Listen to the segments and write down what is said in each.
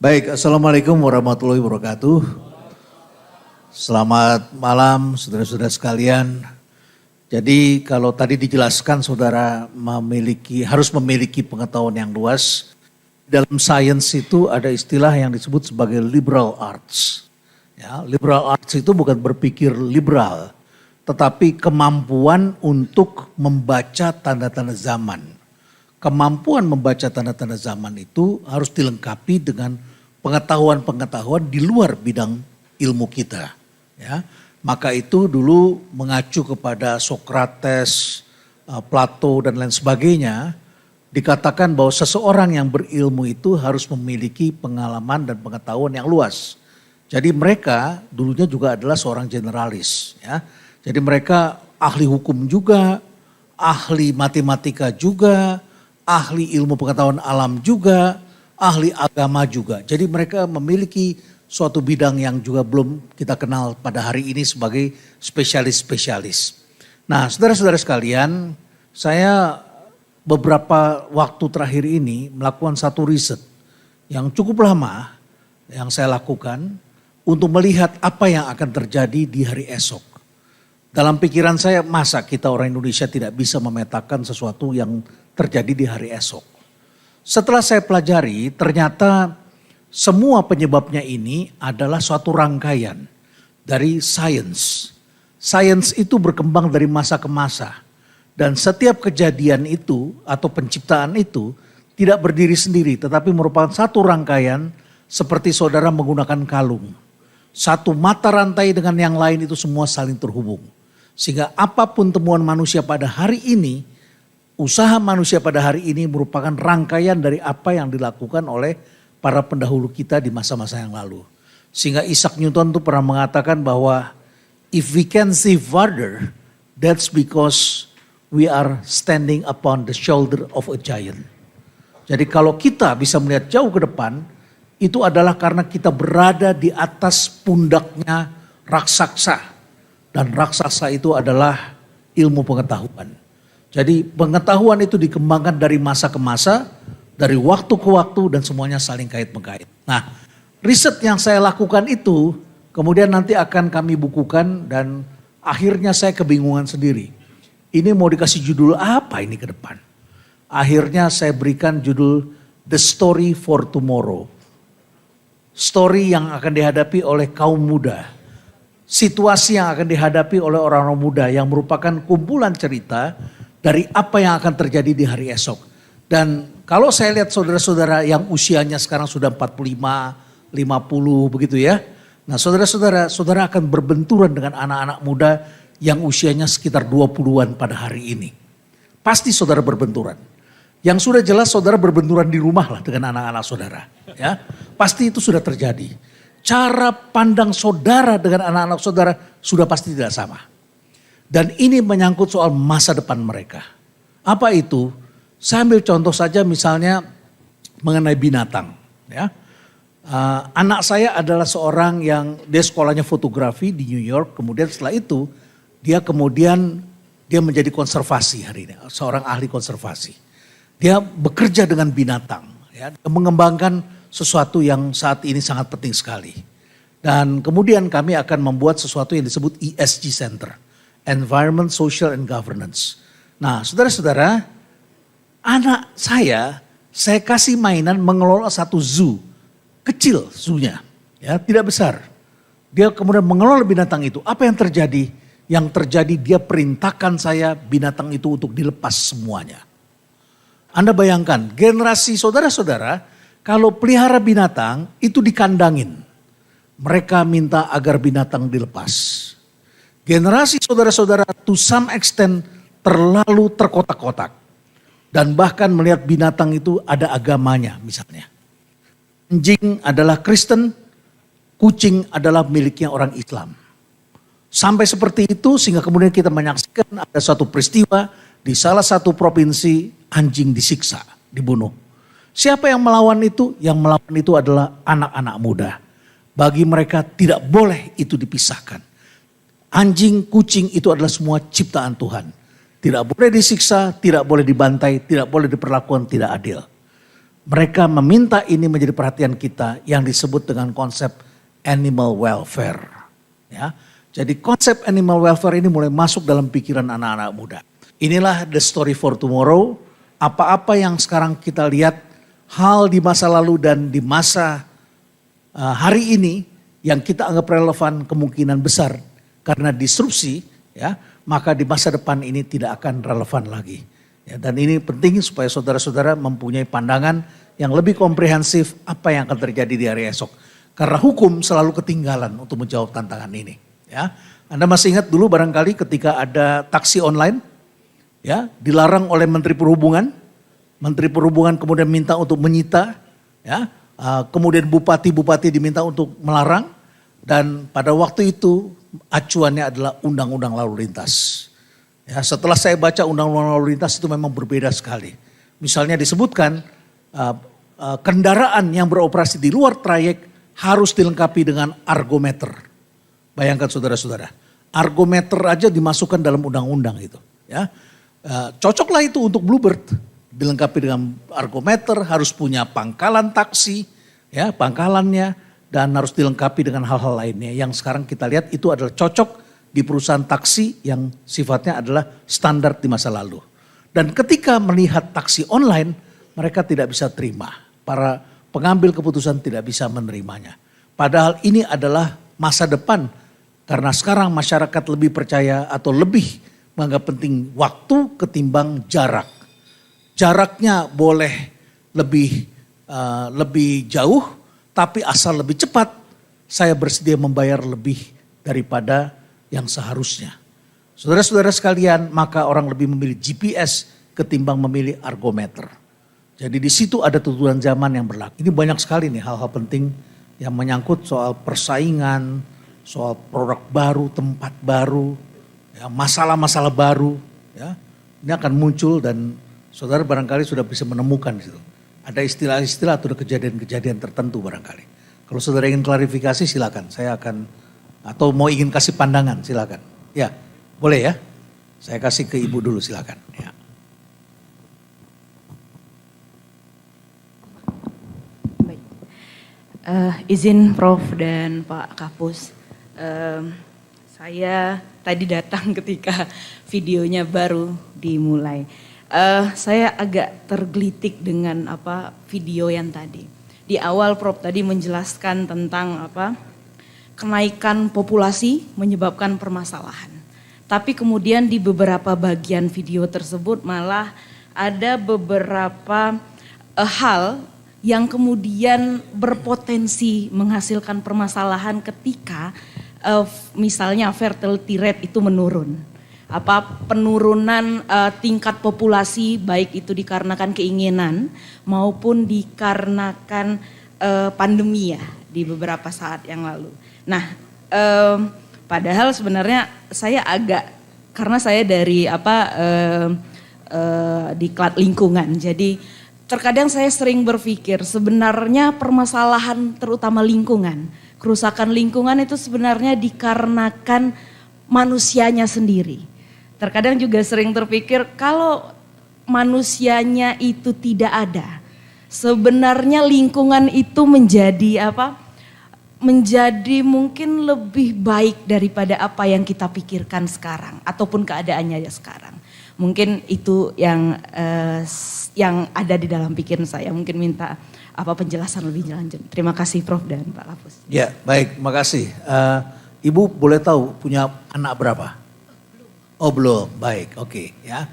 Baik, Assalamualaikum warahmatullahi wabarakatuh. Selamat malam saudara-saudara sekalian. Jadi kalau tadi dijelaskan saudara harus memiliki pengetahuan yang luas. Dalam sains itu ada istilah yang disebut sebagai liberal arts. Ya, liberal arts itu bukan berpikir liberal, tetapi kemampuan untuk membaca tanda-tanda zaman. Kemampuan membaca tanda-tanda zaman itu harus dilengkapi dengan pengetahuan-pengetahuan di luar bidang ilmu kita. Ya, maka itu dulu mengacu kepada Socrates, Plato dan lain sebagainya. Dikatakan bahwa seseorang yang berilmu itu harus memiliki pengalaman dan pengetahuan yang luas. Jadi mereka dulunya juga adalah seorang generalis. Ya. Jadi mereka ahli hukum juga, ahli matematika juga, ahli ilmu pengetahuan alam juga, ahli agama juga. Jadi mereka memiliki suatu bidang yang juga belum kita kenal pada hari ini sebagai spesialis-spesialis. Nah, saudara-saudara sekalian, saya beberapa waktu terakhir ini melakukan satu riset yang cukup lama yang saya lakukan untuk melihat apa yang akan terjadi di hari esok. Dalam pikiran saya, masa kita orang Indonesia tidak bisa memetakan sesuatu yang terjadi di hari esok. Setelah saya pelajari, ternyata semua penyebabnya ini adalah suatu rangkaian dari sains. Sains itu berkembang dari masa ke masa. Dan setiap kejadian itu atau penciptaan itu tidak berdiri sendiri, tetapi merupakan satu rangkaian seperti saudara menggunakan kalung. Satu mata rantai dengan yang lain itu semua saling terhubung. Sehingga apapun temuan manusia pada hari ini, usaha manusia pada hari ini merupakan rangkaian dari apa yang dilakukan oleh para pendahulu kita di masa-masa yang lalu. Sehingga Isaac Newton itu pernah mengatakan bahwa if we can see farther, that's because we are standing upon the shoulder of a giant. Jadi kalau kita bisa melihat jauh ke depan, itu adalah karena kita berada di atas pundaknya raksasa. Dan raksasa itu adalah ilmu pengetahuan. Jadi pengetahuan itu dikembangkan dari masa ke masa, dari waktu ke waktu dan semuanya saling kait-mengkait. Nah, riset yang saya lakukan itu kemudian nanti akan kami bukukan dan akhirnya saya kebingungan sendiri. Ini mau dikasih judul apa ini ke depan? Akhirnya saya berikan judul The Story for Tomorrow. Story yang akan dihadapi oleh kaum muda. Situasi yang akan dihadapi oleh orang-orang muda yang merupakan kumpulan cerita dari apa yang akan terjadi di hari esok. Dan kalau saya lihat saudara-saudara yang usianya sekarang sudah 45, 50 begitu ya. Nah saudara-saudara, saudara akan berbenturan dengan anak-anak muda yang usianya sekitar 20-an pada hari ini. Pasti saudara berbenturan. Yang sudah jelas saudara berbenturan di rumah lah dengan anak-anak saudara. Ya, pasti itu sudah terjadi. Cara pandang saudara dengan anak-anak saudara sudah pasti tidak sama. Dan ini menyangkut soal masa depan mereka. Apa itu? Saya ambil contoh saja misalnya mengenai binatang. Ya. Anak saya adalah seorang yang dia sekolahnya fotografi di New York. Kemudian setelah itu dia menjadi konservasi hari ini. Seorang ahli konservasi. Dia bekerja dengan binatang. Ya, mengembangkan sesuatu yang saat ini sangat penting sekali. Dan kemudian kami akan membuat sesuatu yang disebut ESG Center. Environment, Social and Governance. Nah saudara-saudara, anak saya kasih mainan mengelola satu zoo. Kecil zoo-nya, ya, tidak besar. Dia kemudian mengelola binatang itu. Apa yang terjadi? Yang terjadi dia perintahkan saya binatang itu untuk dilepas semuanya. Anda bayangkan generasi saudara-saudara kalau pelihara binatang itu dikandangin. Mereka minta agar binatang dilepas. Generasi saudara-saudara to some extent terlalu terkotak-kotak. Dan bahkan melihat binatang itu ada agamanya misalnya. Anjing adalah Kristen, kucing adalah miliknya orang Islam. Sampai seperti itu sehingga kemudian kita menyaksikan ada suatu peristiwa di salah satu provinsi anjing disiksa, dibunuh. Siapa yang melawan itu? Yang melawan itu adalah anak-anak muda. Bagi mereka tidak boleh itu dipisahkan. Anjing, kucing itu adalah semua ciptaan Tuhan. Tidak boleh disiksa, tidak boleh dibantai, tidak boleh diperlakukan tidak adil. mereka meminta ini menjadi perhatian kita yang disebut dengan konsep animal welfare. Ya. Jadi konsep animal welfare ini mulai masuk dalam pikiran anak-anak muda. Inilah the story for tomorrow. Apa-apa yang sekarang kita lihat, hal di masa lalu dan di masa hari ini yang kita anggap relevan kemungkinan besar karena disrupsi, ya, maka di masa depan ini tidak akan relevan lagi. Ya, dan ini penting supaya saudara-saudara mempunyai pandangan yang lebih komprehensif apa yang akan terjadi di hari esok. Karena hukum selalu ketinggalan untuk menjawab tantangan ini. Ya, Anda masih ingat dulu barangkali ketika ada taksi online, ya, dilarang oleh Menteri Perhubungan. Menteri Perhubungan kemudian minta untuk menyita, ya, kemudian bupati-bupati diminta untuk melarang. Dan pada waktu itu acuannya adalah undang-undang lalu lintas. Ya, setelah saya baca undang-undang lalu lintas itu memang berbeda sekali. Misalnya disebutkan kendaraan yang beroperasi di luar trayek harus dilengkapi dengan argometer. Bayangkan saudara-saudara, argometer aja dimasukkan dalam undang-undang itu. Ya, cocoklah itu untuk Bluebird, dilengkapi dengan argometer, harus punya pangkalan taksi, ya pangkalannya, dan harus dilengkapi dengan hal-hal lainnya. Yang sekarang kita lihat itu adalah cocok di perusahaan taksi yang sifatnya adalah standar di masa lalu. Dan ketika melihat taksi online, mereka tidak bisa terima. Para pengambil keputusan tidak bisa menerimanya. Padahal ini adalah masa depan. Karena sekarang masyarakat lebih percaya atau lebih menganggap penting waktu ketimbang jarak. Jaraknya boleh lebih jauh, tapi asal lebih cepat, saya bersedia membayar lebih daripada yang seharusnya. Saudara-saudara sekalian, maka orang lebih memilih GPS ketimbang memilih argometer. Jadi di situ ada tuntutan zaman yang berlaku. Ini banyak sekali nih hal-hal penting yang menyangkut soal persaingan, soal produk baru, tempat baru, ya, masalah-masalah baru. Ya. Ini akan muncul dan saudara barangkali sudah bisa menemukan di situ. Ada istilah-istilah atau kejadian-kejadian tertentu barangkali. Kalau saudara ingin klarifikasi silakan, saya akan, atau mau ingin kasih pandangan silakan. Ya, boleh ya? Saya kasih ke ibu dulu silakan. Ya. Baik. Izin Prof dan Pak Kapus, saya tadi datang ketika videonya baru dimulai. Saya agak tergelitik dengan video yang tadi. Di awal Prof tadi menjelaskan tentang kenaikan populasi menyebabkan permasalahan. Tapi kemudian di beberapa bagian video tersebut malah ada beberapa hal yang kemudian berpotensi menghasilkan permasalahan ketika misalnya fertility rate itu menurun. Penurunan tingkat populasi baik itu dikarenakan keinginan maupun dikarenakan pandemi ya di beberapa saat yang lalu. Nah, padahal sebenarnya saya agak, karena saya dari diklat lingkungan, jadi terkadang saya sering berpikir sebenarnya permasalahan terutama lingkungan, kerusakan lingkungan itu sebenarnya dikarenakan manusianya sendiri. Terkadang juga sering terpikir kalau manusianya itu tidak ada, sebenarnya lingkungan itu menjadi menjadi mungkin lebih baik daripada apa yang kita pikirkan sekarang ataupun keadaannya ya sekarang. Mungkin itu yang ada di dalam pikiran saya. Mungkin minta penjelasan lebih lanjut. Terima kasih Prof dan Pak Kapus. Ya, baik, makasih. Ibu boleh tahu punya anak berapa? Oh belum, baik, oke ya.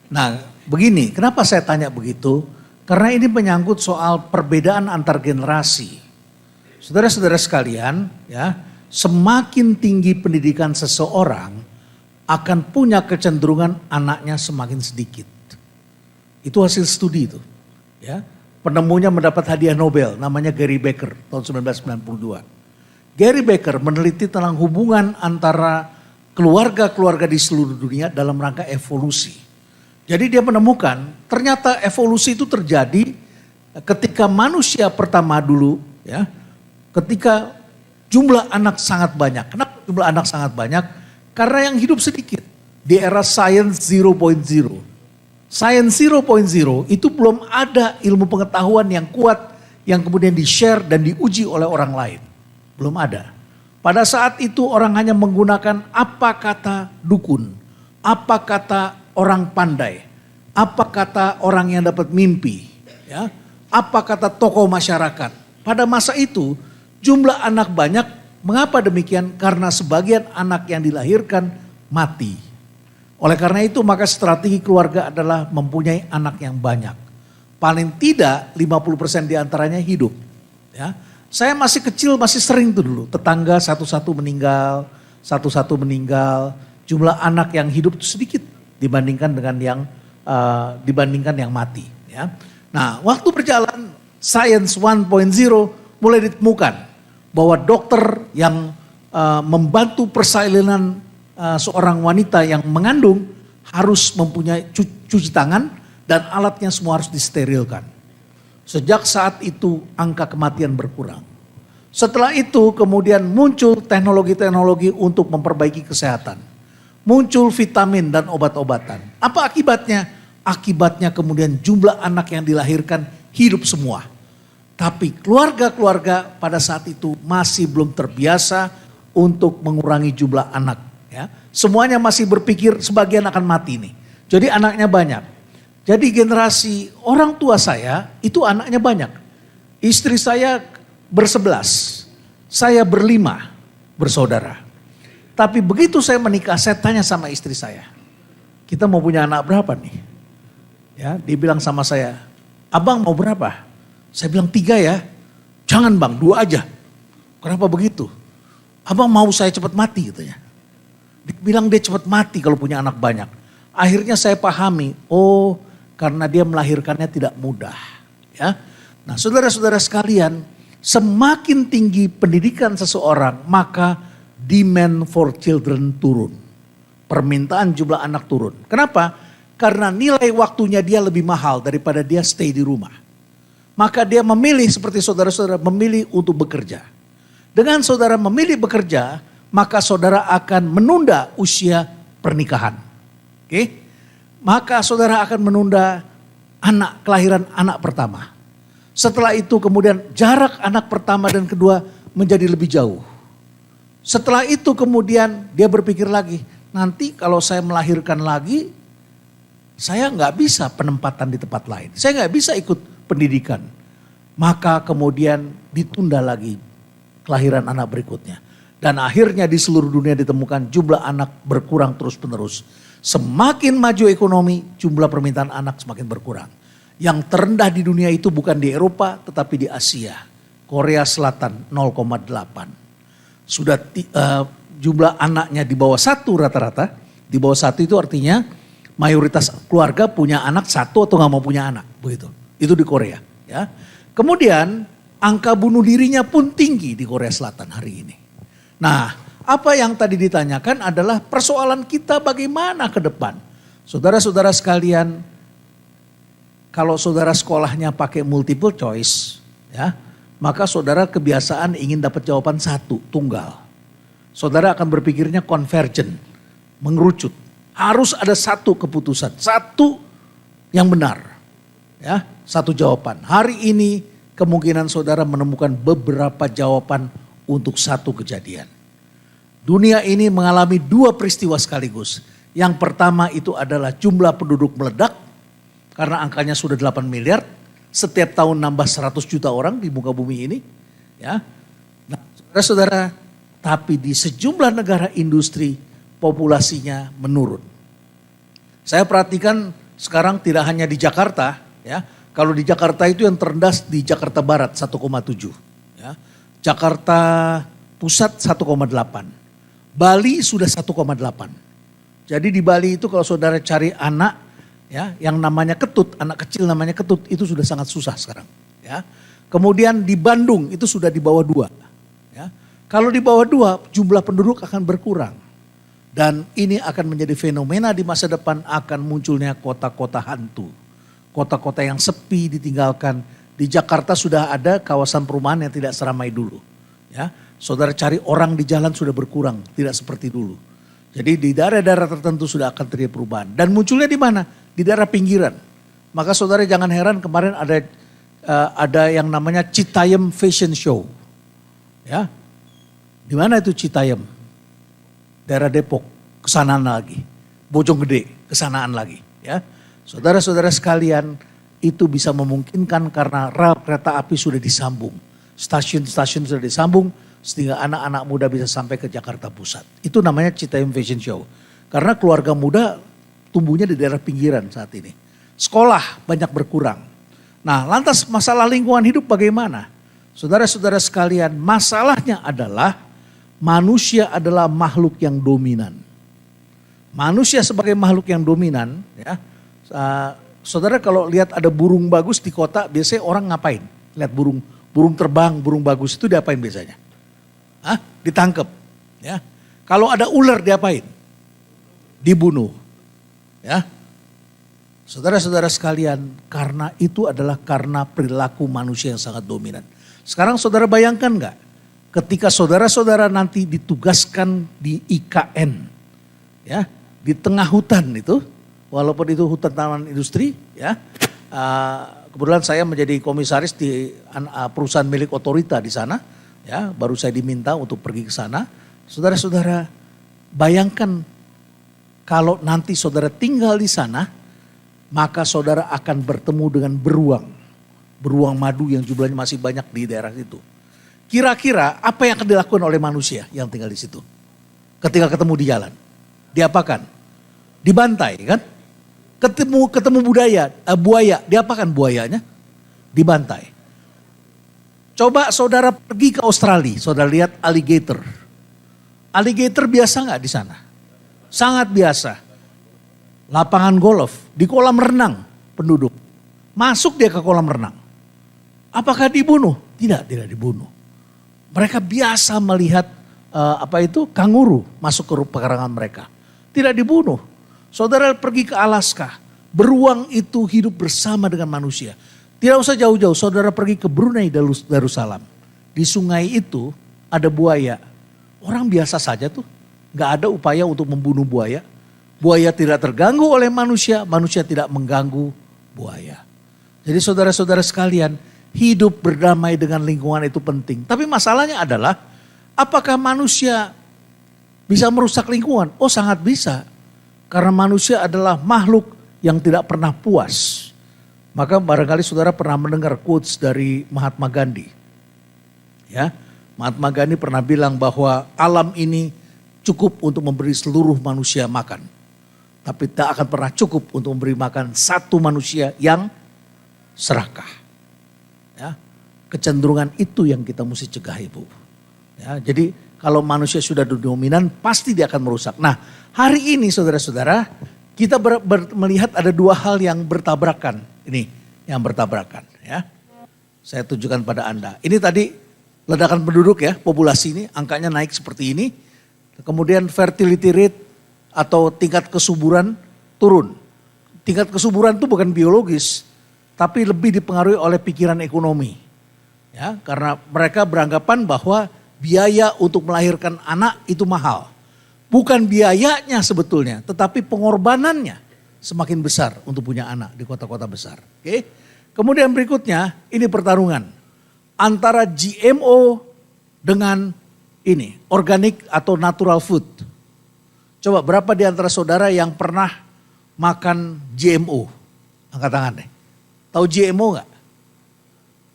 Nah begini, kenapa saya tanya begitu? Karena ini menyangkut soal perbedaan antar generasi. Saudara-saudara sekalian, ya, semakin tinggi pendidikan seseorang akan punya kecenderungan anaknya semakin sedikit. Itu hasil studi itu. Ya. Penemunya mendapat hadiah Nobel, namanya Gary Becker tahun 1992. Gary Becker meneliti tentang hubungan antara keluarga-keluarga di seluruh dunia dalam rangka evolusi. Jadi dia menemukan ternyata evolusi itu terjadi ketika manusia pertama dulu, ya, ketika jumlah anak sangat banyak. Kenapa jumlah anak sangat banyak? Karena yang hidup sedikit. Di era science 0.0. Science 0.0 itu belum ada ilmu pengetahuan yang kuat yang kemudian di-share dan diuji oleh orang lain. Belum ada. Pada saat itu orang hanya menggunakan apa kata dukun, apa kata orang pandai, apa kata orang yang dapat mimpi, ya, apa kata tokoh masyarakat. Pada masa itu jumlah anak banyak. Mengapa demikian? Karena sebagian anak yang dilahirkan mati. Oleh karena itu maka strategi keluarga adalah mempunyai anak yang banyak. Paling tidak 50% diantaranya hidup. Ya. Saya masih kecil masih sering tuh dulu. Tetangga satu-satu meninggal. Jumlah anak yang hidup itu sedikit dibandingkan dengan yang mati. Ya. Nah waktu berjalan Science 1.0 mulai ditemukan. Bahwa dokter yang membantu persalinan seorang wanita yang mengandung harus mempunyai cuci tangan. Dan alatnya semua harus disterilkan. Sejak saat itu angka kematian berkurang. Setelah itu kemudian muncul teknologi-teknologi untuk memperbaiki kesehatan. Muncul vitamin dan obat-obatan. Apa akibatnya? Akibatnya kemudian jumlah anak yang dilahirkan hidup semua. Tapi keluarga-keluarga pada saat itu masih belum terbiasa untuk mengurangi jumlah anak. Ya. Semuanya masih berpikir sebagian akan mati nih. Jadi anaknya banyak. Jadi generasi orang tua saya itu anaknya banyak. Istri saya ber11, saya ber5 bersaudara. Tapi begitu saya menikah saya tanya sama istri saya. Kita mau punya anak berapa nih? Ya, dia bilang sama saya, abang mau berapa? Saya bilang 3 ya. Jangan bang, 2 aja. Kenapa begitu? Abang mau saya cepat mati katanya. Dia bilang dia cepat mati kalau punya anak banyak. Akhirnya saya pahami, oh karena dia melahirkannya tidak mudah. Ya. Nah saudara-saudara sekalian, semakin tinggi pendidikan seseorang maka demand for children turun. Permintaan jumlah anak turun. Kenapa? Karena nilai waktunya dia lebih mahal daripada dia stay di rumah. Maka dia memilih seperti saudara-saudara memilih untuk bekerja. Dengan saudara memilih bekerja, maka saudara akan menunda usia pernikahan. Oke? Maka saudara akan menunda kelahiran anak pertama. Setelah itu kemudian jarak anak pertama dan kedua menjadi lebih jauh. Setelah itu kemudian dia berpikir lagi, nanti kalau saya melahirkan lagi, saya nggak bisa penempatan di tempat lain. Saya nggak bisa ikut pendidikan. Maka kemudian ditunda lagi kelahiran anak berikutnya. Dan akhirnya di seluruh dunia ditemukan jumlah anak berkurang terus-menerus. Semakin maju ekonomi, jumlah permintaan anak semakin berkurang. Yang terendah di dunia itu bukan di Eropa, tetapi di Asia. Korea Selatan 0,8. Sudah jumlah anaknya di bawah 1 rata-rata. Di bawah 1 itu artinya mayoritas keluarga punya anak 1 atau gak mau punya anak. Begitu. Itu di Korea. Ya. Kemudian angka bunuh dirinya pun tinggi di Korea Selatan hari ini. Nah, apa yang tadi ditanyakan adalah persoalan kita bagaimana ke depan. Saudara-saudara sekalian, kalau saudara sekolahnya pakai multiple choice, ya, maka saudara kebiasaan ingin dapat jawaban 1, tunggal. Saudara akan berpikirnya convergent, mengerucut. Harus ada 1 keputusan, 1 yang benar. Ya, 1 jawaban. Hari ini kemungkinan saudara menemukan beberapa jawaban untuk 1 kejadian. Dunia ini mengalami 2 peristiwa sekaligus. Yang pertama itu adalah jumlah penduduk meledak karena angkanya sudah 8 miliar. Setiap tahun nambah 100 juta orang di muka bumi ini. Ya. Nah, saudara-saudara, tapi di sejumlah negara industri populasinya menurun. Saya perhatikan sekarang tidak hanya di Jakarta, ya. Kalau di Jakarta itu yang terendah di Jakarta Barat 1,7. Ya. Jakarta Pusat 1,8. Bali sudah 1,8. Jadi di Bali itu kalau saudara cari anak ya yang namanya ketut, anak kecil namanya ketut itu sudah sangat susah sekarang. Ya. Kemudian di Bandung itu sudah di bawah 2. Ya. Kalau di bawah 2 jumlah penduduk akan berkurang. Dan ini akan menjadi fenomena di masa depan akan munculnya kota-kota hantu. Kota-kota yang sepi ditinggalkan. Di Jakarta sudah ada kawasan perumahan yang tidak seramai dulu. Ya. Saudara cari orang di jalan sudah berkurang, tidak seperti dulu. Jadi di daerah-daerah tertentu sudah akan terjadi perubahan. Dan munculnya di mana? di daerah pinggiran. Maka saudara jangan heran kemarin ada yang namanya Citayam Fashion Show. Ya, di mana itu Citayam? Daerah Depok, kesanaan lagi. Bojonggede, kesanaan lagi. Ya, saudara-saudara sekalian, itu bisa memungkinkan karena rel kereta api sudah disambung. Stasiun-stasiun sudah disambung sehingga anak-anak muda bisa sampai ke Jakarta Pusat. Itu namanya Citayam Fashion Show. Karena keluarga muda tumbuhnya di daerah pinggiran saat ini. Sekolah banyak berkurang. Nah, lantas masalah lingkungan hidup bagaimana? Saudara-saudara sekalian, masalahnya adalah manusia adalah makhluk yang dominan. Manusia sebagai makhluk yang dominan, ya, saudara kalau lihat ada burung bagus di kota, biasanya orang ngapain? Lihat burung terbang, burung bagus itu diapain biasanya? Ditangkap. Ya. Kalau ada ular diapain? Dibunuh. Ya. Saudara-saudara sekalian, karena itu adalah karena perilaku manusia yang sangat dominan. Sekarang saudara bayangkan nggak? Ketika saudara-saudara nanti ditugaskan di IKN, ya, di tengah hutan itu, walaupun itu hutan tanaman industri, ya, kebetulan saya menjadi komisaris di perusahaan milik otorita di sana, ya, baru saya diminta untuk pergi ke sana. Saudara-saudara, bayangkan kalau nanti saudara tinggal di sana, maka saudara akan bertemu dengan beruang madu yang jumlahnya masih banyak di daerah itu. Kira-kira apa yang akan dilakukan oleh manusia yang tinggal di situ? Ketika ketemu di jalan, diapakan? Dibantai kan? Ketemu buaya, diapakan buayanya? Dibantai. Coba saudara pergi ke Australia, saudara lihat alligator. Alligator biasa nggak di sana? Sangat biasa. Lapangan golf, di kolam renang penduduk. Masuk dia ke kolam renang. Apakah dibunuh? Tidak dibunuh. Mereka biasa melihat kanguru masuk ke pekarangan mereka. Tidak dibunuh. Saudara pergi ke Alaska, beruang itu hidup bersama dengan manusia. Tidak usah jauh-jauh, saudara pergi ke Brunei Darussalam. Di sungai itu ada buaya. Orang biasa saja tuh, gak ada upaya untuk membunuh buaya. Buaya tidak terganggu oleh manusia, manusia tidak mengganggu buaya. Jadi saudara-saudara sekalian, hidup berdamai dengan lingkungan itu penting. Tapi masalahnya adalah, apakah manusia bisa merusak lingkungan? Oh, sangat bisa. Karena manusia adalah makhluk yang tidak pernah puas. Maka barangkali saudara pernah mendengar quotes dari Mahatma Gandhi. Ya, Mahatma Gandhi pernah bilang bahwa alam ini cukup untuk memberi seluruh manusia makan. Tapi tak akan pernah cukup untuk memberi makan satu manusia yang serakah. Ya, kecenderungan itu yang kita mesti cegah, Ibu. Ya, jadi kalau manusia sudah dominan pasti dia akan merusak. Nah, hari ini saudara-saudara kita melihat ada dua hal yang bertabrakan. Ini yang bertabrakan, ya. Saya tunjukkan pada Anda. Ini tadi ledakan penduduk ya, populasi ini angkanya naik seperti ini. Kemudian fertility rate atau tingkat kesuburan turun. Tingkat kesuburan itu bukan biologis, tapi lebih dipengaruhi oleh pikiran ekonomi. Ya, karena mereka beranggapan bahwa biaya untuk melahirkan anak itu mahal. Bukan biayanya sebetulnya, tetapi pengorbanannya semakin besar untuk punya anak di kota-kota besar. Oke. Kemudian berikutnya, ini pertarungan antara GMO dengan ini, organic atau natural food. Coba berapa di antara saudara yang pernah makan GMO? Angkat tangan deh. Tahu GMO enggak?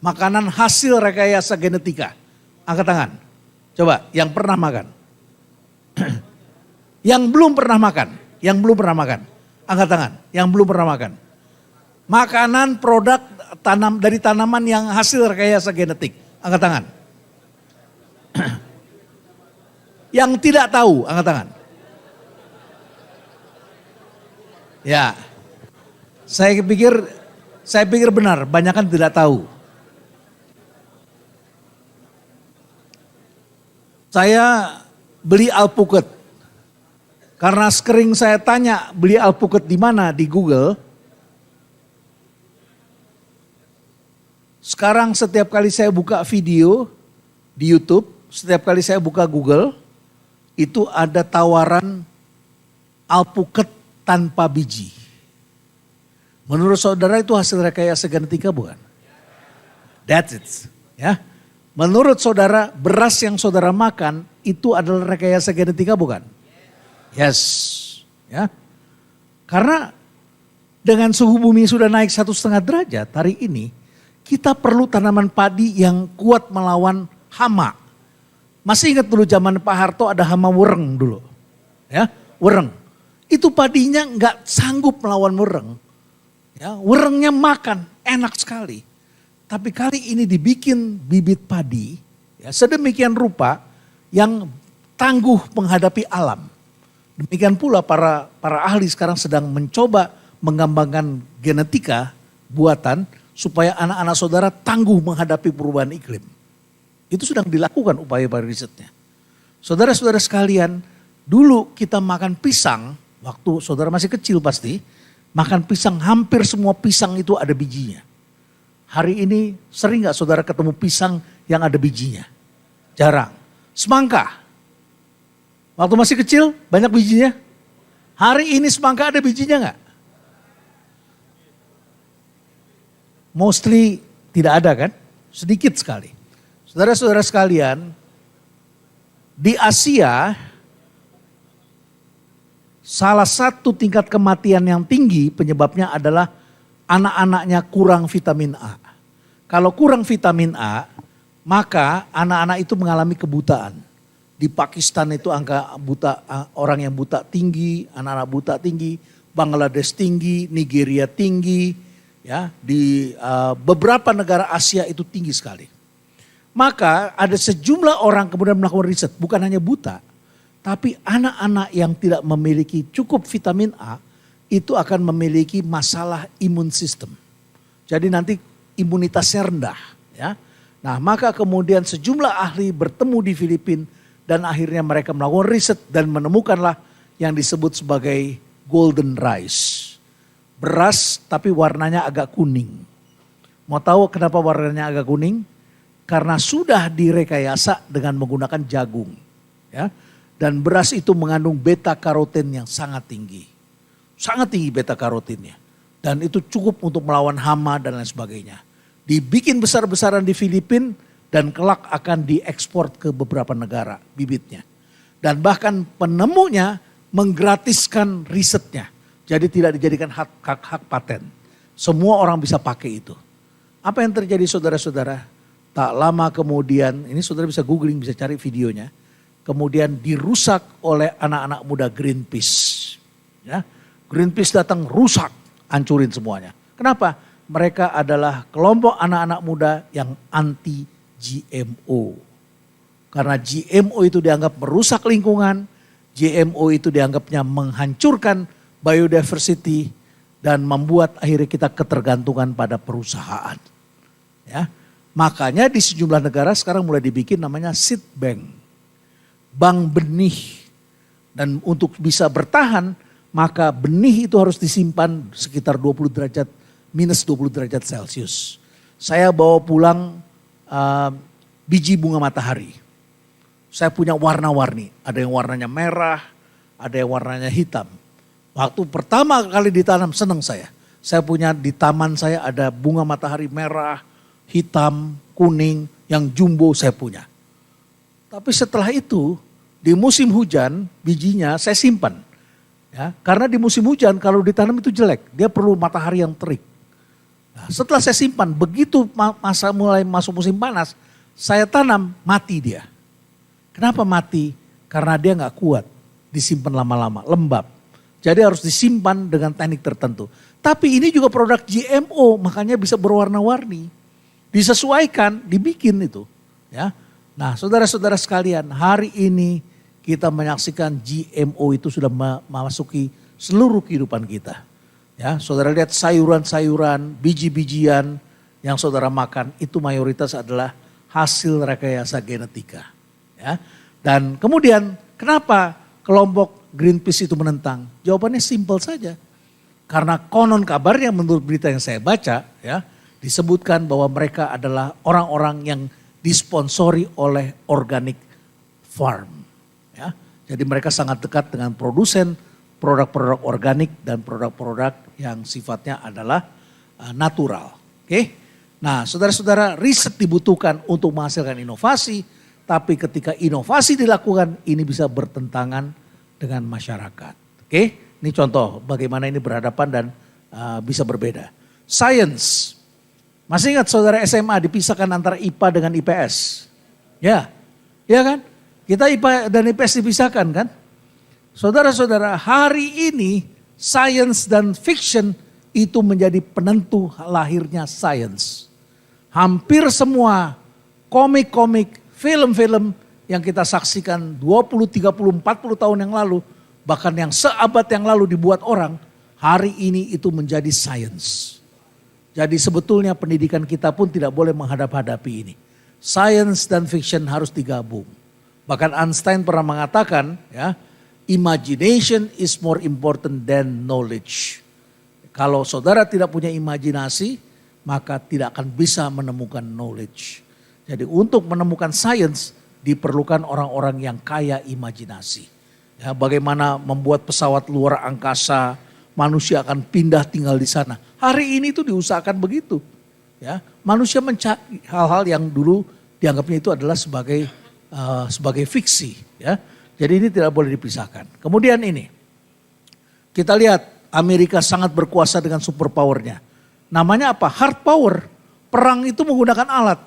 Makanan hasil rekayasa genetika. Angkat tangan. Coba yang pernah makan. Yang belum pernah makan. Yang belum pernah makan. Angkat tangan. Yang belum pernah makan. Makanan produk dari tanaman yang hasil rekayasa genetik. Angkat tangan. Yang tidak tahu, angkat tangan. Ya, saya pikir benar, banyak kan tidak tahu. Saya beli alpukat. Karena sering saya tanya beli alpukat di mana di Google. Sekarang setiap kali saya buka video di YouTube, setiap kali saya buka Google, itu ada tawaran alpukat tanpa biji. Menurut saudara itu hasil rekayasa genetika bukan? That's it. Ya. Menurut saudara beras yang saudara makan itu adalah rekayasa genetika bukan? Yes. Ya. Karena dengan suhu bumi sudah naik 1,5 derajat hari ini, kita perlu tanaman padi yang kuat melawan hama. Masih ingat dulu zaman Pak Harto ada hama wereng dulu. Ya, wereng. Itu padinya nggak sanggup melawan wereng. Ya, werengnya makan, enak sekali. Tapi kali ini dibikin bibit padi, ya, sedemikian rupa yang tangguh menghadapi alam. Demikian pula para ahli sekarang sedang mencoba mengembangkan genetika buatan supaya anak-anak saudara tangguh menghadapi perubahan iklim. Itu sedang dilakukan upaya-upaya risetnya. Saudara-saudara sekalian, dulu kita makan pisang, waktu saudara masih kecil pasti, makan pisang hampir semua pisang itu ada bijinya. Hari ini sering gak saudara ketemu pisang yang ada bijinya? Jarang. Semangka. Waktu masih kecil banyak bijinya. Hari ini semangka ada bijinya gak? Mostly tidak ada kan? Sedikit sekali. Saudara-saudara sekalian, di Asia salah satu tingkat kematian yang tinggi penyebabnya adalah anak-anaknya kurang vitamin A. Kalau kurang vitamin A, maka anak-anak itu mengalami kebutaan. Di Pakistan itu angka buta, orang yang buta tinggi, anak-anak buta tinggi, Bangladesh tinggi, Nigeria tinggi, ya, di beberapa negara Asia itu tinggi sekali. Maka ada sejumlah orang kemudian melakukan riset, bukan hanya buta, tapi anak-anak yang tidak memiliki cukup vitamin A itu akan memiliki masalah imun sistem. Jadi nanti imunitasnya rendah. Ya. Nah maka kemudian sejumlah ahli bertemu di Filipina dan akhirnya mereka melakukan riset dan menemukanlah yang disebut sebagai golden rice. Beras tapi warnanya agak kuning. Mau tahu kenapa warnanya agak kuning? Karena sudah direkayasa dengan menggunakan jagung. Ya. Dan beras itu mengandung beta karoten yang sangat tinggi. Sangat tinggi beta karotennya. Dan itu cukup untuk melawan hama dan lain sebagainya. Dibikin besar-besaran di Filipina dan kelak akan diekspor ke beberapa negara bibitnya. Dan bahkan penemunya menggratiskan risetnya. Jadi tidak dijadikan hak paten. Semua orang bisa pakai itu. Apa yang terjadi saudara-saudara? Tak lama kemudian, ini saudara bisa googling, bisa cari videonya. Kemudian dirusak oleh anak-anak muda Greenpeace. Ya, Greenpeace datang rusak, hancurin semuanya. Kenapa? Mereka adalah kelompok anak-anak muda yang anti GMO. Karena GMO itu dianggap merusak lingkungan, GMO itu dianggapnya menghancurkan biodiversity dan membuat akhirnya kita ketergantungan pada perusahaan. Ya, makanya di sejumlah negara sekarang mulai dibikin namanya seed bank. Bank benih. Dan untuk bisa bertahan maka benih itu harus disimpan sekitar 20 derajat, minus 20 derajat Celcius. Saya bawa pulang biji bunga matahari. Saya punya warna-warni, ada yang warnanya merah, ada yang warnanya hitam. Waktu pertama kali ditanam senang saya. Saya punya di taman saya ada bunga matahari merah, hitam, kuning, yang jumbo saya punya. Tapi setelah itu di musim hujan bijinya saya simpan. Ya, karena di musim hujan kalau ditanam itu jelek, dia perlu matahari yang terik. Nah, setelah saya simpan, begitu masa mulai masuk musim panas, saya tanam, mati dia. Kenapa mati? Karena dia nggak kuat, disimpan lama-lama, lembab. Jadi harus disimpan dengan teknik tertentu. Tapi ini juga produk GMO, makanya bisa berwarna-warni. Disesuaikan, dibikin itu. Ya. Nah saudara-saudara sekalian, hari ini kita menyaksikan GMO itu sudah memasuki seluruh kehidupan kita. Ya, saudara lihat sayuran-sayuran, biji-bijian yang saudara makan itu mayoritas adalah hasil rekayasa genetika. Ya. Dan kemudian kenapa kelompok Greenpeace itu menentang? Jawabannya simpel saja. Karena konon kabarnya menurut berita yang saya baca ya, disebutkan bahwa mereka adalah orang-orang yang disponsori oleh organic farm. Ya. Jadi mereka sangat dekat dengan produsen produk-produk organik dan produk-produk yang sifatnya adalah natural. Oke? Nah, saudara-saudara, riset dibutuhkan untuk menghasilkan inovasi, tapi ketika inovasi dilakukan, ini bisa bertentangan dengan masyarakat. Oke? Ini contoh bagaimana ini berhadapan dan bisa berbeda. Science. Masih ingat saudara SMA dipisahkan antara IPA dengan IPS? Ya, ya kan? Kita IPA dan IPS dipisahkan kan? Saudara-saudara, hari ini science dan fiction itu menjadi penentu lahirnya science. Hampir semua komik-komik, film-film yang kita saksikan 20, 30, 40 tahun yang lalu, bahkan yang seabad yang lalu dibuat orang, hari ini itu menjadi science. Jadi sebetulnya pendidikan kita pun tidak boleh menghadap-hadapi ini. Science dan fiction harus digabung. Bahkan Einstein pernah mengatakan, ya, imagination is more important than knowledge. Kalau saudara tidak punya imajinasi, maka tidak akan bisa menemukan knowledge. Jadi untuk menemukan science diperlukan orang-orang yang kaya imajinasi. Ya, bagaimana membuat pesawat luar angkasa, manusia akan pindah tinggal di sana. Hari ini tuh diusahakan begitu. Ya, manusia mencari hal-hal yang dulu dianggapnya itu adalah sebagai fiksi. Ya. Jadi ini tidak boleh dipisahkan. Kemudian ini, kita lihat Amerika sangat berkuasa dengan superpowernya. Namanya apa? Hard power. Perang itu menggunakan alat.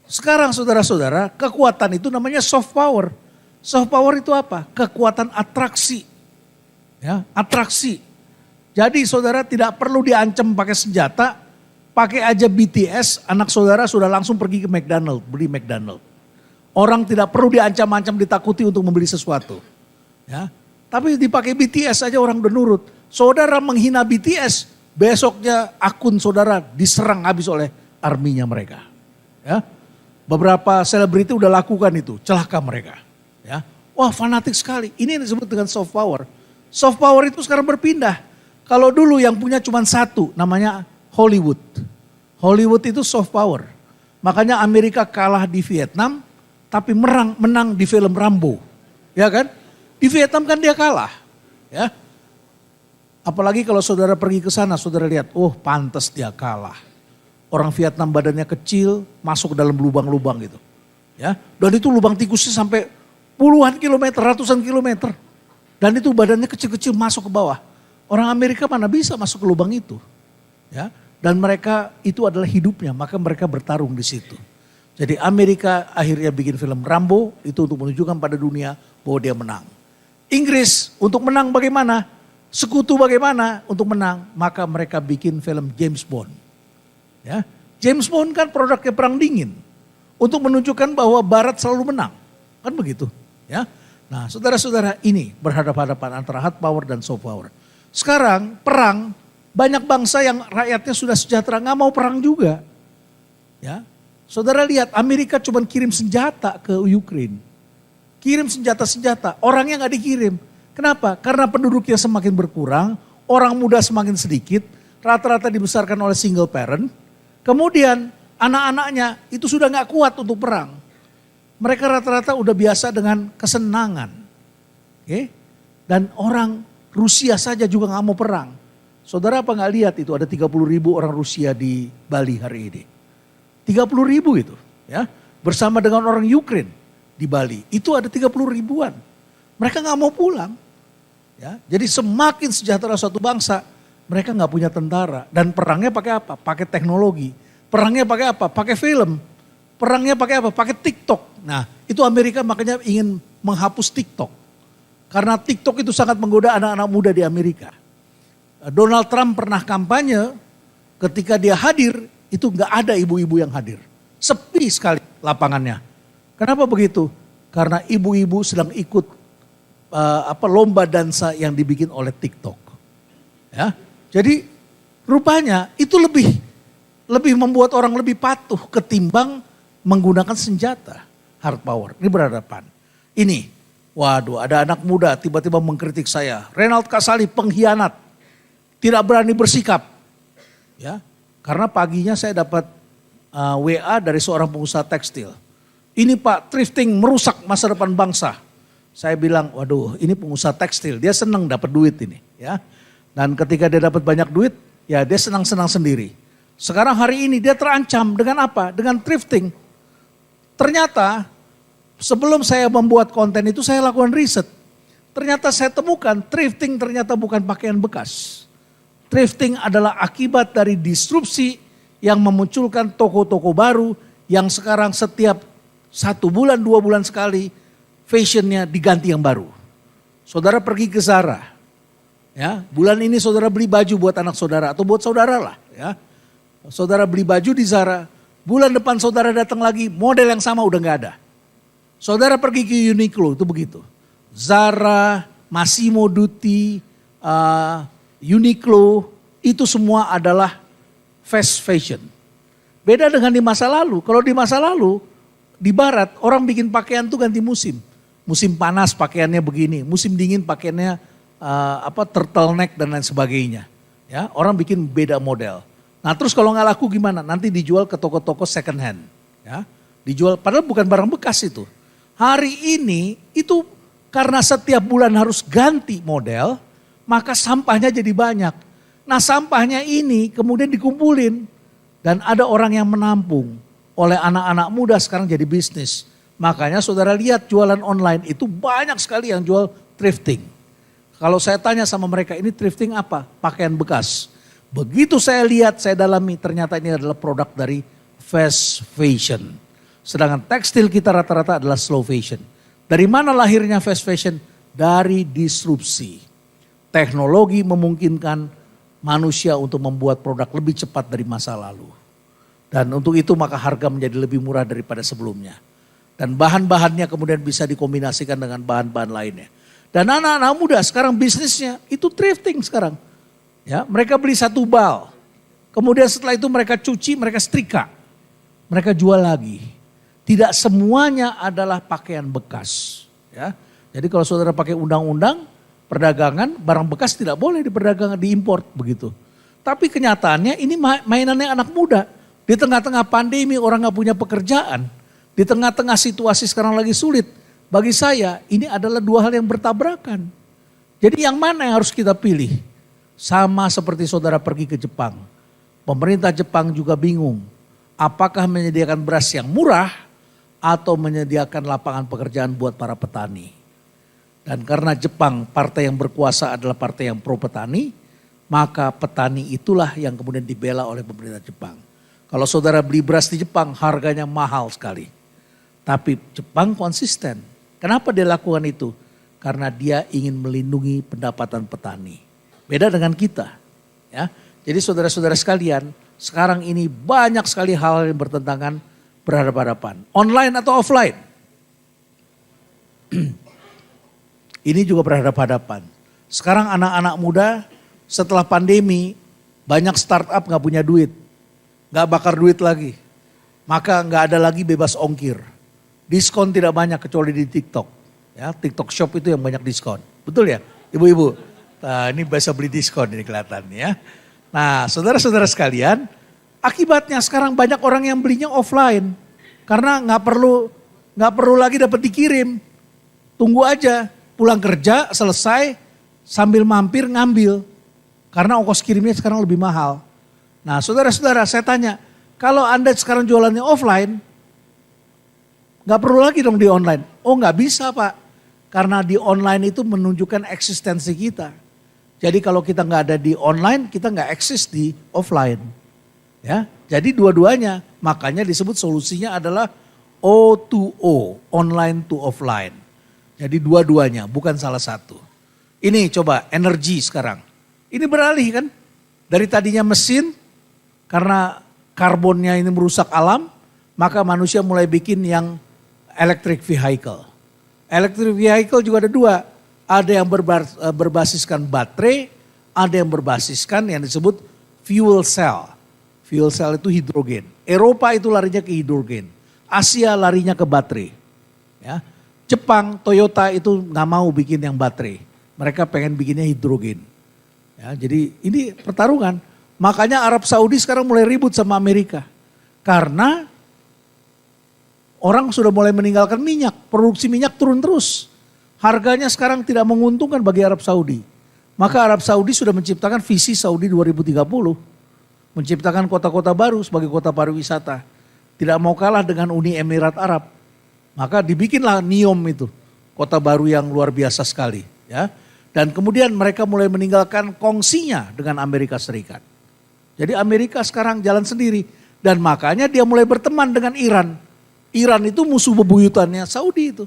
Sekarang saudara-saudara, kekuatan itu namanya soft power. Soft power itu apa? Kekuatan atraksi. Ya, atraksi. Jadi saudara tidak perlu diancam pakai senjata, pakai aja BTS, anak saudara sudah langsung pergi ke McDonald, beli McDonald. Orang tidak perlu diancam-ancam, ditakuti untuk membeli sesuatu. Ya, tapi dipakai BTS aja orang udah nurut. Saudara menghina BTS, besoknya akun saudara diserang habis oleh arminya mereka. Ya, beberapa selebriti udah lakukan itu, celaka mereka. Ya, wah fanatik sekali. Ini yang disebut dengan soft power. Soft power itu sekarang berpindah. Kalau dulu yang punya cuma satu, namanya Hollywood. Hollywood itu soft power. Makanya Amerika kalah di Vietnam, tapi menang di film Rambo. Ya kan? Di Vietnam kan dia kalah. Ya. Apalagi kalau saudara pergi ke sana, saudara lihat, oh pantas dia kalah. Orang Vietnam badannya kecil, masuk ke dalam lubang-lubang gitu. Ya. Dan itu lubang tikusnya sampai puluhan kilometer, ratusan kilometer. Dan itu badannya kecil-kecil masuk ke bawah. Orang Amerika mana bisa masuk ke lubang itu. Ya. Dan mereka itu adalah hidupnya, maka mereka bertarung di situ. Jadi Amerika akhirnya bikin film Rambo itu untuk menunjukkan pada dunia bahwa dia menang. Inggris untuk menang bagaimana? Sekutu bagaimana untuk menang? Maka mereka bikin film James Bond. Ya, James Bond kan produknya perang dingin. Untuk menunjukkan bahwa Barat selalu menang. Kan begitu. Ya. Nah saudara-saudara, ini berhadapan-hadapan antara hard power dan soft power. Sekarang perang, banyak bangsa yang rakyatnya sudah sejahtera gak mau perang juga. Ya. Saudara lihat Amerika cuma kirim senjata ke Ukraine. Kirim senjata-senjata, orangnya gak dikirim. Kenapa? Karena penduduknya semakin berkurang, orang muda semakin sedikit, rata-rata dibesarkan oleh single parent. Kemudian anak-anaknya itu sudah gak kuat untuk perang. Mereka rata-rata udah biasa dengan kesenangan. Okay? Dan orang Rusia saja juga gak mau perang. Saudara apa gak lihat itu ada 30.000 orang Rusia di Bali hari ini. 30.000 itu ya, bersama dengan orang Ukraine di Bali. Itu ada 30 ribuan. Mereka gak mau pulang. Ya, jadi semakin sejahtera suatu bangsa, mereka gak punya tentara. Dan perangnya pakai apa? Pakai teknologi. Perangnya pakai apa? Pakai film. Perangnya pakai apa? Pakai TikTok. Nah itu Amerika makanya ingin menghapus TikTok. Karena TikTok itu sangat menggoda anak-anak muda di Amerika. Donald Trump pernah kampanye, ketika dia hadir, itu nggak ada ibu-ibu yang hadir. Sepi sekali lapangannya. Kenapa begitu? Karena ibu-ibu sedang ikut lomba dansa yang dibikin oleh TikTok. Ya, jadi rupanya itu lebih membuat orang lebih patuh ketimbang menggunakan senjata hard power. Ini berhadapan. Ini, waduh, ada anak muda tiba-tiba mengkritik saya. Renald Kasali pengkhianat, tidak berani bersikap. Ya. Karena paginya saya dapat WA dari seorang pengusaha tekstil. Ini Pak, thrifting merusak masa depan bangsa. Saya bilang, waduh ini pengusaha tekstil, dia senang dapat duit ini ya. Dan ketika dia dapat banyak duit, ya dia senang-senang sendiri. Sekarang hari ini dia terancam dengan apa? Dengan thrifting. Ternyata sebelum saya membuat konten itu saya lakukan riset. Ternyata saya temukan thrifting ternyata bukan pakaian bekas. Thrifting adalah akibat dari disrupsi yang memunculkan toko-toko baru yang sekarang setiap 1 bulan, 2 bulan sekali fashionnya diganti yang baru. Saudara pergi ke Zara, ya bulan ini saudara beli baju buat anak saudara atau buat saudara lah, ya. Saudara beli baju di Zara, bulan depan saudara datang lagi model yang sama udah nggak ada. Saudara pergi ke Uniqlo itu begitu. Zara, Massimo Dutti, Uniqlo itu semua adalah fast fashion. Beda dengan di masa lalu. Kalau di masa lalu di barat orang bikin pakaian tuh ganti musim. Musim panas pakaiannya begini, musim dingin pakaiannya turtleneck dan lain sebagainya. Ya, orang bikin beda model. Nah terus kalau nggak laku gimana? Nanti dijual ke toko-toko second hand. Ya, dijual padahal bukan barang bekas itu. Hari ini itu karena setiap bulan harus ganti model, maka sampahnya jadi banyak. Nah sampahnya ini kemudian dikumpulin dan ada orang yang menampung. Oleh anak-anak muda sekarang jadi bisnis. Makanya saudara lihat jualan online itu banyak sekali yang jual thrifting. Kalau saya tanya sama mereka ini thrifting apa? Pakaian bekas. Begitu saya lihat, saya dalami ternyata ini adalah produk dari fast fashion. Sedangkan tekstil kita rata-rata adalah slow fashion. Dari mana lahirnya fast fashion? Dari disrupsi. Teknologi memungkinkan manusia untuk membuat produk lebih cepat dari masa lalu. Dan untuk itu maka harga menjadi lebih murah daripada sebelumnya. Dan bahan-bahannya kemudian bisa dikombinasikan dengan bahan-bahan lainnya. Dan anak-anak muda sekarang bisnisnya itu thrifting sekarang. Ya, mereka beli 1 bal. Kemudian setelah itu mereka cuci, mereka setrika. Mereka jual lagi. Tidak semuanya adalah pakaian bekas. Ya. Jadi kalau saudara pakai undang-undang perdagangan, barang bekas tidak boleh diperdagangkan, diimport begitu. Tapi kenyataannya ini mainannya anak muda. Di tengah-tengah pandemi orang gak punya pekerjaan. Di tengah-tengah situasi sekarang lagi sulit. Bagi saya ini adalah 2 hal yang bertabrakan. Jadi yang mana yang harus kita pilih? Sama seperti saudara pergi ke Jepang. Pemerintah Jepang juga bingung. Apakah menyediakan beras yang murah atau menyediakan lapangan pekerjaan buat para petani. Dan karena Jepang partai yang berkuasa adalah partai yang pro petani, maka petani itulah yang kemudian dibela oleh pemerintah Jepang. Kalau saudara beli beras di Jepang harganya mahal sekali. Tapi Jepang konsisten. Kenapa dia lakukan itu? Karena dia ingin melindungi pendapatan petani. Beda dengan kita. Ya. Jadi saudara-saudara sekalian, sekarang ini banyak sekali hal yang bertentangan berhadapan-hadapan. Online atau offline? Ini juga berhadapan-hadapan. Sekarang anak-anak muda setelah pandemi banyak startup gak punya duit. Gak bakar duit lagi. Maka gak ada lagi bebas ongkir. Diskon tidak banyak kecuali di TikTok. Ya, TikTok Shop itu yang banyak diskon. Betul ya ibu-ibu? Nah, ini bisa beli diskon ini kelihatan ya. Nah saudara-saudara sekalian, akibatnya sekarang banyak orang yang belinya offline. Karena gak perlu lagi dapat dikirim. Tunggu aja pulang kerja selesai sambil mampir ngambil. Karena ongkos kirimnya sekarang lebih mahal. Nah saudara-saudara saya tanya, kalau Anda sekarang jualannya offline, gak perlu lagi dong di online. Oh gak bisa Pak, karena di online itu menunjukkan eksistensi kita. Jadi kalau kita gak ada di online, kita gak eksis di offline. Ya, jadi dua-duanya, makanya disebut solusinya adalah O2O, online to offline. Jadi dua-duanya, bukan salah satu. Ini coba energi sekarang. Ini beralih kan, dari tadinya mesin, karena karbonnya ini merusak alam, maka manusia mulai bikin yang electric vehicle. Electric vehicle juga ada 2. Ada yang berbasiskan baterai, ada yang berbasiskan yang disebut fuel cell. Fuel cell itu hidrogen. Eropa itu larinya ke hidrogen. Asia larinya ke baterai. Ya. Jepang, Toyota itu nggak mau bikin yang baterai. Mereka pengen bikinnya hidrogen. Ya, jadi ini pertarungan. Makanya Arab Saudi sekarang mulai ribut sama Amerika. Karena orang sudah mulai meninggalkan minyak. Produksi minyak turun terus. Harganya sekarang tidak menguntungkan bagi Arab Saudi. Maka Arab Saudi sudah menciptakan visi Saudi 2030. Menciptakan kota-kota baru sebagai kota pariwisata. Tidak mau kalah dengan Uni Emirat Arab. Maka dibikinlah NEOM itu. Kota baru yang luar biasa sekali. Ya. Dan kemudian mereka mulai meninggalkan kongsinya dengan Amerika Serikat. Jadi Amerika sekarang jalan sendiri. Dan makanya dia mulai berteman dengan Iran. Iran itu musuh bebuyutannya Saudi itu.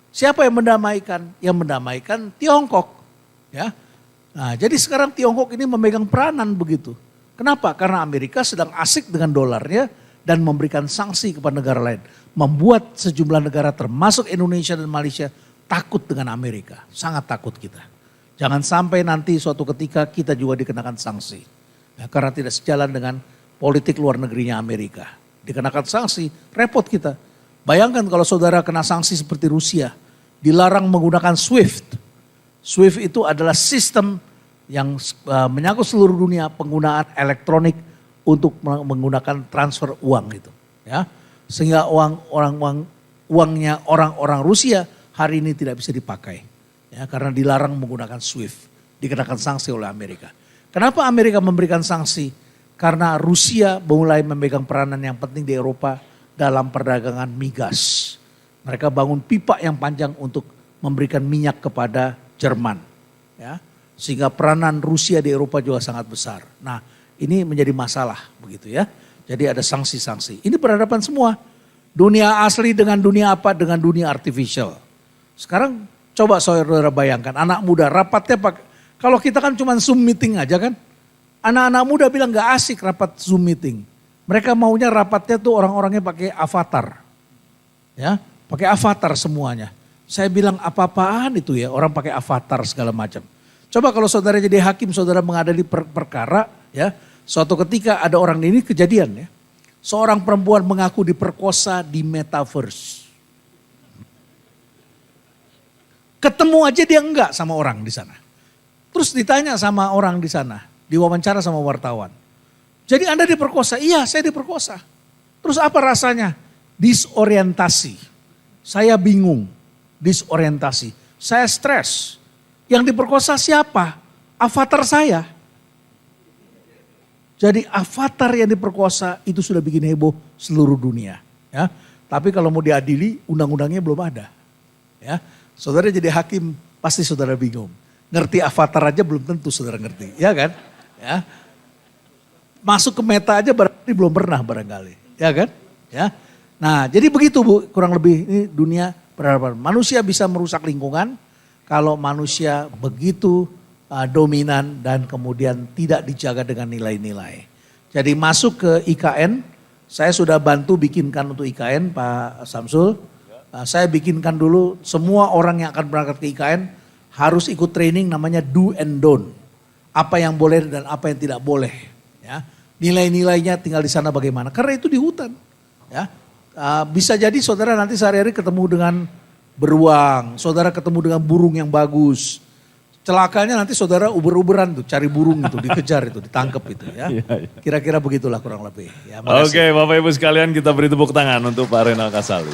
Siapa yang mendamaikan? Yang mendamaikan Tiongkok. Ya. Nah, jadi sekarang Tiongkok ini memegang peranan begitu. Kenapa? Karena Amerika sedang asik dengan dolarnya dan memberikan sanksi kepada negara lain. Membuat sejumlah negara termasuk Indonesia dan Malaysia takut dengan Amerika. Sangat takut kita. Jangan sampai nanti suatu ketika kita juga dikenakan sanksi. Ya, karena tidak sejalan dengan politik luar negerinya Amerika. Dikenakan sanksi, repot kita. Bayangkan kalau saudara kena sanksi seperti Rusia. Dilarang menggunakan SWIFT. SWIFT itu adalah sistem yang menyangkut seluruh dunia penggunaan elektronik untuk menggunakan transfer uang itu. Ya. Sehingga uangnya orang-orang Rusia hari ini tidak bisa dipakai. Ya, karena dilarang menggunakan SWIFT. Dikenakan sanksi oleh Amerika. Kenapa Amerika memberikan sanksi? Karena Rusia mulai memegang peranan yang penting di Eropa dalam perdagangan migas. Mereka bangun pipa yang panjang untuk memberikan minyak kepada Jerman. Ya, sehingga peranan Rusia di Eropa juga sangat besar. Nah, ini menjadi masalah begitu ya. Jadi ada sanksi-sanksi. Ini berhadapan semua. Dunia asli dengan dunia apa? Dengan dunia artificial. Sekarang coba saudara bayangkan anak muda rapatnya pakai. Kalau kita kan cuma Zoom meeting aja kan. Anak-anak muda bilang gak asik rapat Zoom meeting. Mereka maunya rapatnya tuh orang-orangnya pakai avatar. Ya, pakai avatar semuanya. Saya bilang apa-apaan itu ya orang pakai avatar segala macam. Coba kalau saudara jadi hakim, saudara mengadili perkara ya. Suatu ketika ada orang ini kejadian ya. Seorang perempuan mengaku diperkosa di metaverse. Ketemu aja dia enggak sama orang di sana. Terus ditanya sama orang di sana, diwawancara sama wartawan. Jadi Anda diperkosa? Iya, saya diperkosa. Terus apa rasanya? Disorientasi. Saya bingung, disorientasi. Saya stres. Yang diperkosa siapa? Avatar saya. Jadi avatar yang diperkosa itu sudah bikin heboh seluruh dunia. Ya. Tapi kalau mau diadili, undang-undangnya belum ada. Ya. Saudara jadi hakim, pasti saudara bingung. Ngerti avatar aja belum tentu saudara ngerti, ya kan? Ya. Masuk ke meta aja berarti belum pernah barangkali, ya kan? Ya. Nah, jadi begitu Bu, kurang lebih ini dunia berhadapan. Manusia bisa merusak lingkungan kalau manusia begitu dominan dan kemudian tidak dijaga dengan nilai-nilai. Jadi masuk ke IKN, saya sudah bantu bikinkan untuk IKN Pak Samsul. Saya bikinkan dulu semua orang yang akan berangkat ke IKN harus ikut training namanya do and don't. Apa yang boleh dan apa yang tidak boleh. Ya. Nilai-nilainya tinggal di sana bagaimana. Karena itu di hutan. Ya. Bisa jadi saudara nanti sehari-hari ketemu dengan beruang. Saudara ketemu dengan burung yang bagus. Celakanya nanti saudara uber-uberan tuh cari burung itu, dikejar itu, ditangkap itu ya. Kira-kira begitulah kurang lebih. Ya, Oke Bapak Ibu sekalian kita beri tepuk tangan untuk Pak Renal Kasali.